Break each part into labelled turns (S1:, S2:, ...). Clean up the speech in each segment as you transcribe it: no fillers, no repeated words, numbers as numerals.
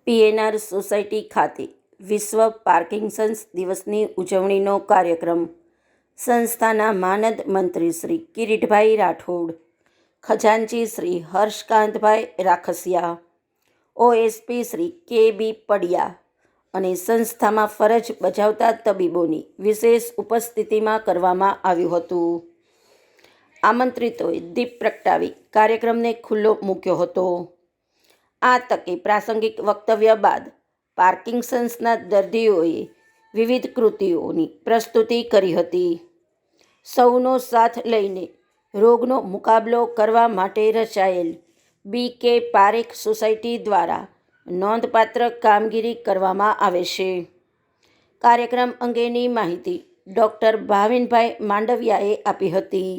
S1: PNR society ખાતે વિશ્વ Parkinson's દિવસની ઉજવણીનો કાર્યક્રમ સંસ્થાના માનદ મંત્રી શ્રી કિરીટભાઈ રાઠોડ, ખજાનચી શ્રી હર્ષકાંતભાઈ રાખસિયા, ઓએસપી શ્રી કે.બી. પડિયા અને સંસ્થામાં ફરજ બજાવતા તબીબોની વિશેષ ઉપસ્થિતિમાં કરવામાં આવ્યું હતું. આમંત્રિતોએ દીપ પ્રગટાવી કાર્યક્રમને ખુલ્લો મૂક્યો હતો. આ તકે પ્રાસંગિક વક્તવ્ય બાદ પાર્કિન્સન્સના દર્દીઓએ વિવિધ કૃતિઓની પ્રસ્તુતિ કરી હતી. સૌનો સાથ લઈને રોગનો મુકાબલો કરવા માટે રચાયેલ બી.કે. પારેખ સોસાયટી દ્વારા નોંધપાત્ર કામગીરી કરવામાં આવે છે. કાર્યક્રમ અંગેની માહિતી ડૉક્ટર ભાવિનભાઈ માંડવિયાએ આપી હતી.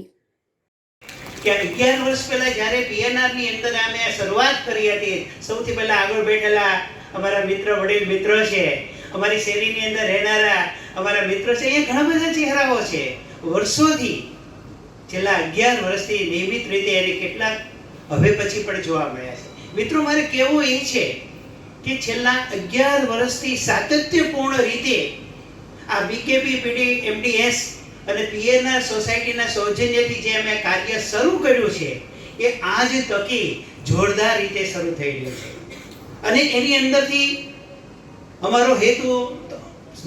S2: કે 11 વર્ષ પહેલા જ્યારે પીએનઆરની અંદર અમે શરૂઆત કરી હતી, સૌથી પહેલા આગળ બેઠેલા અમારા વડીલ મિત્રો છે, અમારી શેરીની અંદર રહેનારા અમારા મિત્રો છે, એ ઘણા બધા ચહેરાઓ છે. વર્ષોથી છેલ્લા 11 વર્ષથી નિયમિત રીતે એને કેટલાક હવે પછી પણ જોવા મળ્યા છે. મિત્રો, મારે કહેવું એ છે કે છેલ્લા 11 વર્ષથી સાતત્યપૂર્ણ રીતે આ બીકેપી પીડી એમડીએસ અને પીએનઆર સોસાયટીના સૌજન્યથી જે અમે કાર્ય શરૂ કર્યું છે એ આજ તકી જોરદાર રીતે શરૂ થઈ રહ્યું છે. અને એની અંદરથી અમારો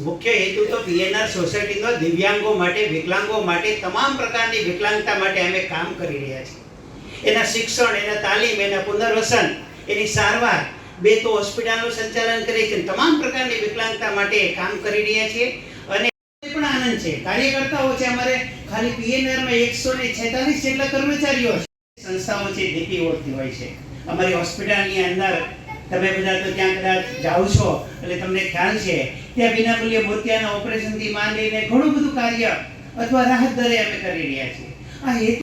S2: મુખ્ય હેતુ તો પીએનઆર સોસાયટીનો દિવ્યાંગો માટે, વિકલાંગો માટે, તમામ પ્રકારની વિકલાંગતા માટે અમે કામ કરી રહ્યા છીએ. એના શિક્ષણ, એના તાલીમ, એના પુનર્વસન, એની સારવાર, 2 તો હોસ્પિટલનું સંચાલન કરીએ છીએ, તમામ પ્રકારની વિકલાંગતા માટે કામ કરી રહ્યા છીએ. અને પણ આનંદ છે, કાર્યકર્તાઓ છે અમારે. ખાલી પીએનઆરમાં 146 જેટલા કર્મચારીઓ છે. સંસ્થાઓ છે જેથી ઓળખતી હોય છે. અમારી હોસ્પિટલની અંદર તમે બધા તો ત્યાં કદાચ જાઓ છો એટલે તમને ખ્યાલ છે, ત્યાં વિનામૂલ્યે મોતિયાના ઓપરેશનથી માંડીને ઘણું બધું કાર્ય અથવા રાહત દરે અમે કરી રહ્યા છીએ. આ હેતુ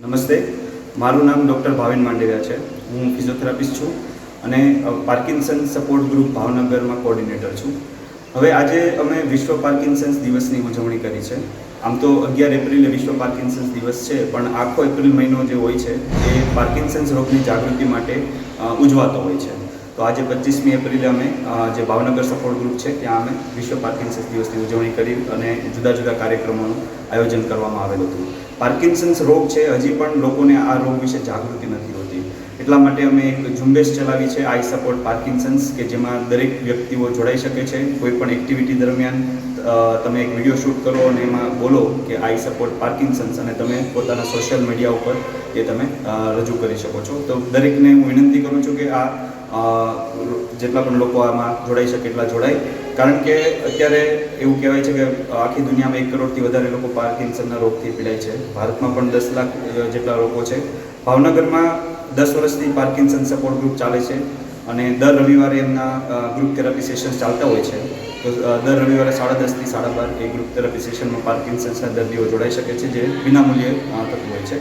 S3: નમસ્તે, મારું નામ ડૉક્ટર ભાવિન માંડવિયા છે. હું ફિઝિયોથેરાપિસ્ટ છું અને પાર્કિન્સન્સ સપોર્ટ ગ્રુપ ભાવનગરમાં કોઓર્ડિનેટર છું. હવે આજે અમે વિશ્વ પાર્કિન્સન્સ દિવસની ઉજવણી કરી છે. આમ તો 11 એપ્રિલે વિશ્વ પાર્કિન્સન્સ દિવસ છે, પણ આખો એપ્રિલ મહિનો જે હોય છે એ પાર્કિન્સન્સ રોગની જાગૃતિ માટે ઉજવાતો હોય છે. તો આજે 25મી એપ્રિલે અમે જે ભાવનગર સપોર્ટ ગ્રુપ છે ત્યાં અમે વિશ્વ પાર્કિન્સન્સ દિવસની ઉજવણી કરી અને જુદા જુદા કાર્યક્રમોનું આયોજન કરવામાં આવેલું હતું. પાર્કિન્સન્સ રોગ છે, હજી પણ લોકોને આ રોગ વિશે જાગૃતિ નથી હોતી. એટલા માટે અમે એક ઝુંબેશ ચલાવી છે, આઈ સપોર્ટ પાર્કિન્સન્સ, કે જેમાં દરેક વ્યક્તિઓ જોડાઈ શકે છે. કોઈ પણ એક્ટિવિટી દરમિયાન તમે એક વિડીયો શૂટ કરો અને એમાં બોલો કે આઈ સપોર્ટ પાર્કિન્સન્સ, અને તમે પોતાના સોશિયલ મીડિયા ઉપર એ તમે રજૂ કરી શકો છો. તો દરેકને હું વિનંતી કરું છું કે આ જેટલા પણ લોકો આમાં જોડાઈ શકે એટલા જોડાય. કારણ કે અત્યારે એવું કહેવાય છે કે આખી દુનિયામાં 1 કરોડથી વધારે લોકો પાર્કિન્સનના રોગથી પીડાય છે. ભારતમાં પણ 10 લાખ જેટલા લોકો છે. ભાવનગરમાં 10 વર્ષથી પાર્કિન્સન સપોર્ટ ગ્રુપ ચાલે છે અને દર રવિવારે એમના ગ્રુપ થેરાપી સેશન્સ ચાલતા હોય છે. તો દર રવિવારે 10:30 થી 12:30 એ ગ્રુપ થેરાપી સેશનમાં પાર્કિન્સન્સના દર્દીઓ જોડાઈ શકે છે, જે વિનામૂલ્યે થતું હોય છે.